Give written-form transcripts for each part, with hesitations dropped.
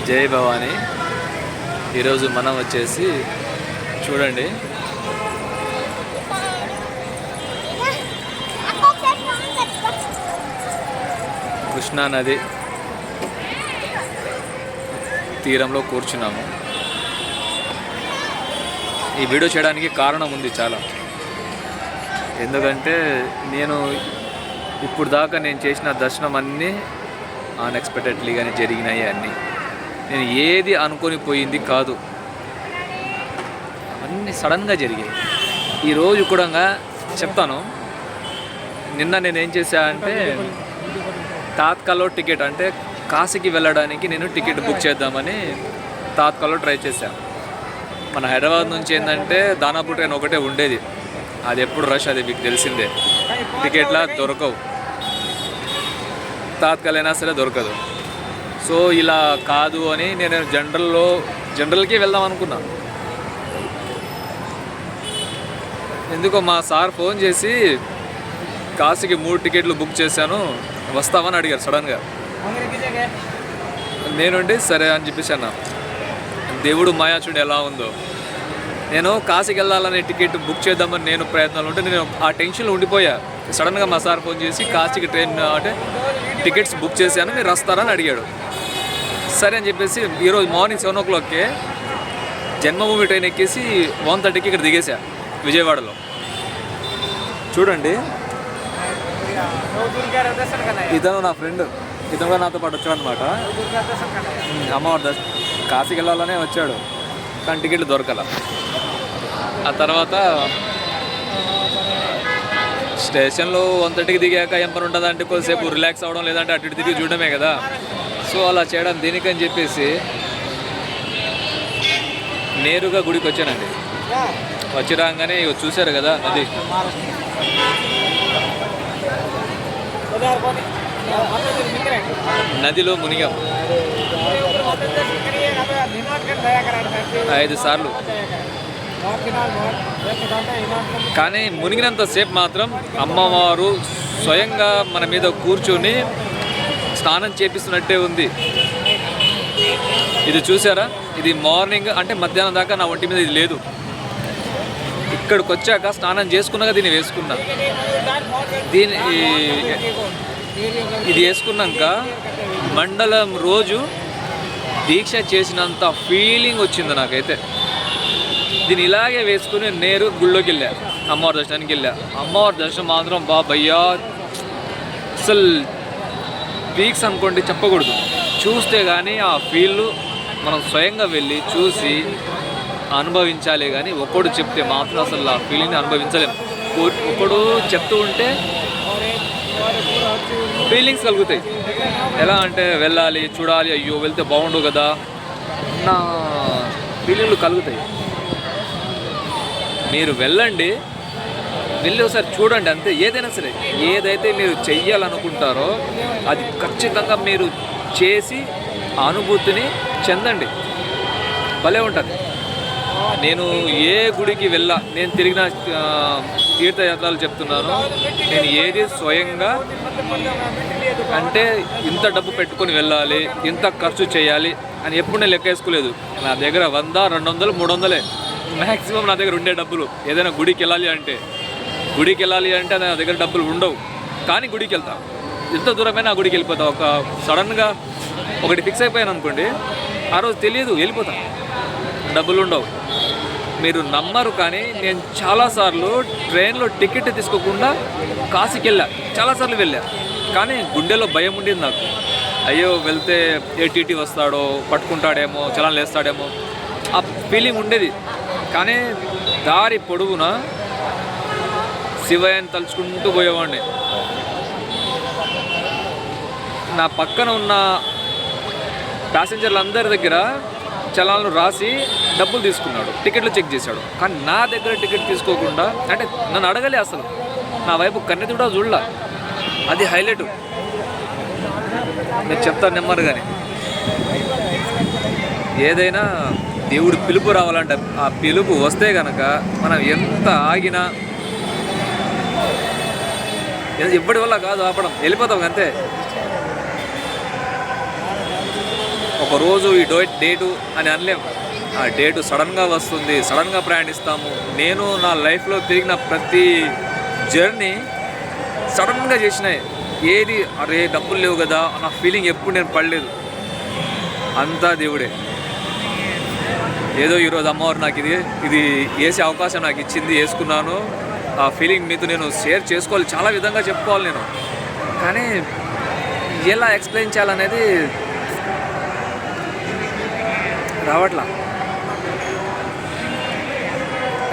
జై భవానీ. ఈరోజు మనం వచ్చేసి చూడండి, కృష్ణానది తీరంలో కూర్చున్నాము. ఈ వీడియో చేయడానికి కారణం ఉంది చాలా. ఎందుకంటే నేను ఇప్పుడు దాకా నేను చేసిన దర్శనం అన్నీ అన్ఎక్స్పెక్టెడ్లీగానే జరిగినాయి. అన్నీ నేను ఏది అనుకొని పోయింది కాదు, అన్నీ సడన్గా జరిగాయి. ఈరోజు కూడా చెప్తాను. నిన్న నేను ఏం చేశా అంటే తాత్కాల్లో టికెట్, అంటే కాశీకి వెళ్ళడానికి నేను టికెట్ బుక్ చేద్దామని తాత్కాల్లో ట్రై చేశాను. మన హైదరాబాద్ నుంచి ఏంటంటే దానాపూర్ ట్రైన్ ఒకటే ఉండేది, అది ఎప్పుడు రష్, అది మీకు తెలిసిందే. టికెట్లా దొరకవు, తాత్కాల్ అయినా సరే దొరకదు. సో ఇలా కాదు అని నేను జనరల్కి వెళ్దాం అనుకున్నా. ఎందుకో మా సార్ ఫోన్ చేసి కాశీకి 3 టికెట్లు బుక్ చేశాను, వస్తామని అడిగారు సడన్గా. నేనుండి సరే అని చెప్పేసి అన్నా. దేవుడు మాయా చూడు ఎలా ఉందో. నేను కాశీకి వెళ్ళాలనే టికెట్ బుక్ చేద్దామని నేను ప్రయత్నాలు ఉంటే నేను ఆ టెన్షన్లో ఉండిపోయా. సడన్గా మా సార్ ఫోన్ చేసి కాశీకి ట్రైన్ అంటే టికెట్స్ బుక్ చేశాను, మీరు వస్తారని అడిగాడు. సరే అని చెప్పేసి ఈరోజు మార్నింగ్ 7 o'clockకే జన్మభూమి ట్రైన్ ఎక్కేసి 1:30కి ఇక్కడ దిగేసా విజయవాడలో. చూడండి, ఇతను నా ఫ్రెండ్, ఇతను కూడా నాతో పాటు వచ్చాడు అనమాట. అమ్మవారి కాశీకి వెళ్ళాలనే వచ్చాడు, కానీ టికెట్లు దొరకల. ఆ తర్వాత స్టేషన్లో 1:30కి దిగాక ఏం పని ఉంటుంది అంటే కొద్దిసేపు రిలాక్స్ అవ్వడం, లేదంటే అటు ఇటు తిరిగి చూడడమే కదా. సో అలా చేయడం దేనికని చెప్పేసి నేరుగా గుడికి వచ్చానండి. వచ్చి రాగానే చూశారు కదా నది, నదిలో మునిగాం 5 సార్లు. కానీ మునిగినంతసేపు మాత్రం అమ్మవారు స్వయంగా మన మీద కూర్చొని స్నానం చేపిస్తున్నట్టే ఉంది. ఇది చూసారా, ఇది మార్నింగ్ అంటే మధ్యాహ్నం దాకా నా ఒంటి మీద ఇది లేదు. ఇక్కడికి వచ్చాక స్నానం చేసుకున్నాక దీన్ని వేసుకున్నా. ఇది వేసుకున్నాక మండలం రోజు దీక్ష చేసినంత ఫీలింగ్ వచ్చింది నాకైతే. దీన్ని ఇలాగే వేసుకుని నేరు గుళ్ళోకి వెళ్ళా, అమ్మవారి దర్శనానికి వెళ్ళా. అమ్మవారి దర్శనం మాత్రం బాబయ్యా అసలు పీక్స్ అనుకోండి, చెప్పకూడదు. చూస్తే కానీ ఆ ఫీల్ మనం స్వయంగా వెళ్ళి చూసి అనుభవించాలి. కానీ ఒకడు చెప్తే మాత్రం అసలు ఆ ఫీలింగ్ని అనుభవించలేము. ఒకడు చెప్తూ ఉంటే ఫీలింగ్స్ కలుగుతాయి. ఎలా అంటే వెళ్ళాలి, చూడాలి, అయ్యో వెళ్తే బాగుండు కదా నా ఫీలింగ్లు కలుగుతాయి. మీరు వెళ్ళండి, వెళ్ళి ఒకసారి చూడండి అంతే. ఏదైనా సరే, ఏదైతే మీరు చెయ్యాలనుకుంటారో అది ఖచ్చితంగా మీరు చేసి అనుభూతిని చెందండి, భలే ఉంటుంది. నేను ఏ గుడికి నేను తిరిగిన తీర్థయాత్రలు చెప్తున్నాను. నేను ఏది స్వయంగా అంటే ఇంత డబ్బు పెట్టుకొని వెళ్ళాలి, ఇంత ఖర్చు చేయాలి అని ఎప్పుడు నేను లెక్క వేసుకోలేదు. నా దగ్గర 100, 200, 300 మ్యాక్సిమం నా దగ్గర ఉండే డబ్బులు. ఏదైనా గుడికి వెళ్ళాలి అంటే నా దగ్గర డబ్బులు ఉండవు, కానీ గుడికి వెళ్తా. ఎంత దూరమైనా ఆ గుడికి వెళ్ళిపోతా. ఒక సడన్గా ఒకటి ఫిక్స్ అయిపోయాను అనుకోండి, ఆ రోజు తెలియదు, వెళ్ళిపోతా, డబ్బులు ఉండవు. మీరు నమ్మరు, కానీ నేను చాలాసార్లు ట్రైన్లో టికెట్ తీసుకోకుండా కాశీకి చాలాసార్లు వెళ్ళా. కానీ గుండెలో భయం ఉండేది నాకు. అయ్యో వెళ్తే ఏటీటీ వస్తాడో, పట్టుకుంటాడేమో, చలాన్ వేస్తాడేమో, ఆ ఫీలింగ్ ఉండేది. కానీ దారి పొడవునా శివయ్యని తలుచుకుంటూ పోయేవాడిని. నా పక్కన ఉన్న ప్యాసింజర్లందరి దగ్గర చలాన్లు రాసి డబ్బులు తీసుకున్నాడు, టికెట్లు చెక్ చేశాడు. కానీ నా దగ్గర టికెట్ తీసుకోకుండా, అంటే నన్ను అడగలే, అసలు నా వైపు కన్నెత్తి కూడా చూడలా. అది హైలైట్. నేను చెప్తాను నెమ్మదిగానే. ఏదైనా దేవుడు పిలుపు రావాలంటే ఆ పిలుపు వస్తే కనుక మనం ఎంత ఆగినా ఇప్పటి వల్ల కాదు ఆపడం, వెళ్ళిపోతాం అంతే. ఒక ఒకరోజు ఈ డేటు అని అనలేం. ఆ డేటు సడన్గా వస్తుంది, సడన్గా ప్రయాణిస్తాము. నేను నా లైఫ్లో తిరిగిన ప్రతి జర్నీ సడన్గా చేసినాయి. ఏది అరే డబ్బులు లేవు కదా నా ఫీలింగ్ ఎప్పుడు నేను పడలేదు. అంతా దేవుడే. ఏదో ఈరోజు అమ్మవారు నాకు ఇది వేసే అవకాశం నాకు ఇచ్చింది, వేసుకున్నాను. ఆ ఫీలింగ్ మీతో నేను షేర్ చేసుకోవాలి, చాలా విధంగా చెప్పుకోవాలి నేను, కానీ ఎలా ఎక్స్ప్లెయిన్ చేయాలనేది రావట్లా.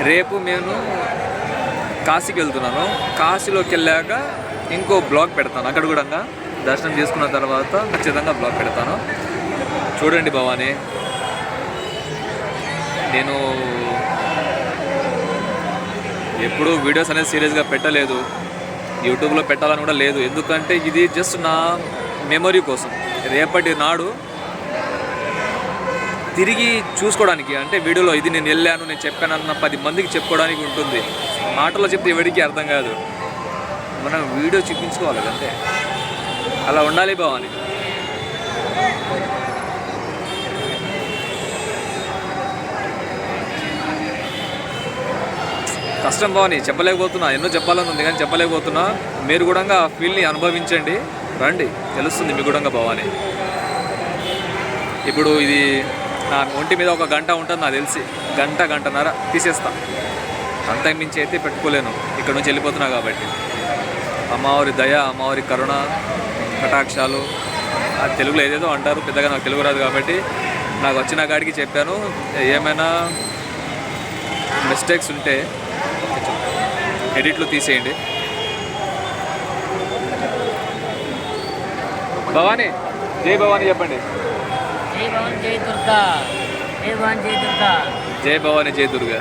రేపు నేను కాశీకి వెళ్తున్నాను. కాశీలోకి వెళ్ళాక ఇంకో బ్లాగ్ పెడతాను. అక్కడ కూడా దర్శనం చేసుకున్న తర్వాత ఖచ్చితంగా బ్లాగ్ పెడతాను. చూడండి భవానీ, నేను ఎప్పుడూ వీడియోస్ అనేది సీరియస్గా పెట్టలేదు, యూట్యూబ్లో పెట్టాలని కూడా లేదు. ఎందుకంటే ఇది జస్ట్ నా మెమొరీ కోసం. రేపటి నాడు తిరిగి చూసుకోవడానికి, అంటే వీడియోలో ఇది నేను వెళ్ళాను, నేను చెప్పానన్న 10 మందికి చెప్పుకోవడానికి ఉంటుంది. మాటల్లో చెప్తే ఎవరికి అర్థం కాదు. మనం వీడియో చూపించుకోవాలి అంతే. అలా ఉండాలి భవాని. కష్టం భవాని, చెప్పలేకపోతున్నా. ఎన్నో చెప్పాలని ఉంది కానీ చెప్పలేకపోతున్నా. మీరు కూడా ఆ ఫీల్ని అనుభవించండి, రండి, తెలుస్తుంది మీకు కూడా భవాని. ఇప్పుడు ఇది నా ఒంటి మీద 1 గంట ఉంటుంది నాకు తెలిసి, గంటన్నర తీసేస్తా. అంతకు మించి అయితే పెట్టుకోలేను, ఇక్కడ నుంచి వెళ్ళిపోతున్నా కాబట్టి. అమ్మవారి దయ, అమ్మవారి కరుణ కటాక్షాలు, అది తెలుగులో ఏదేదో అంటారు, పెద్దగా నాకు తెలుగు రాదు కాబట్టి నాకు వచ్చిన కాడికి చెప్పాను. ఏమైనా మిస్టేక్స్ ఉంటే ఎడిట్లు తీసేయండి. భవానీ, జై భవానీ చెప్పండి. జై భవానీ, జై దుర్గా. జై భవానీ, జై దుర్గా. జై భవానీ, జై దుర్గా.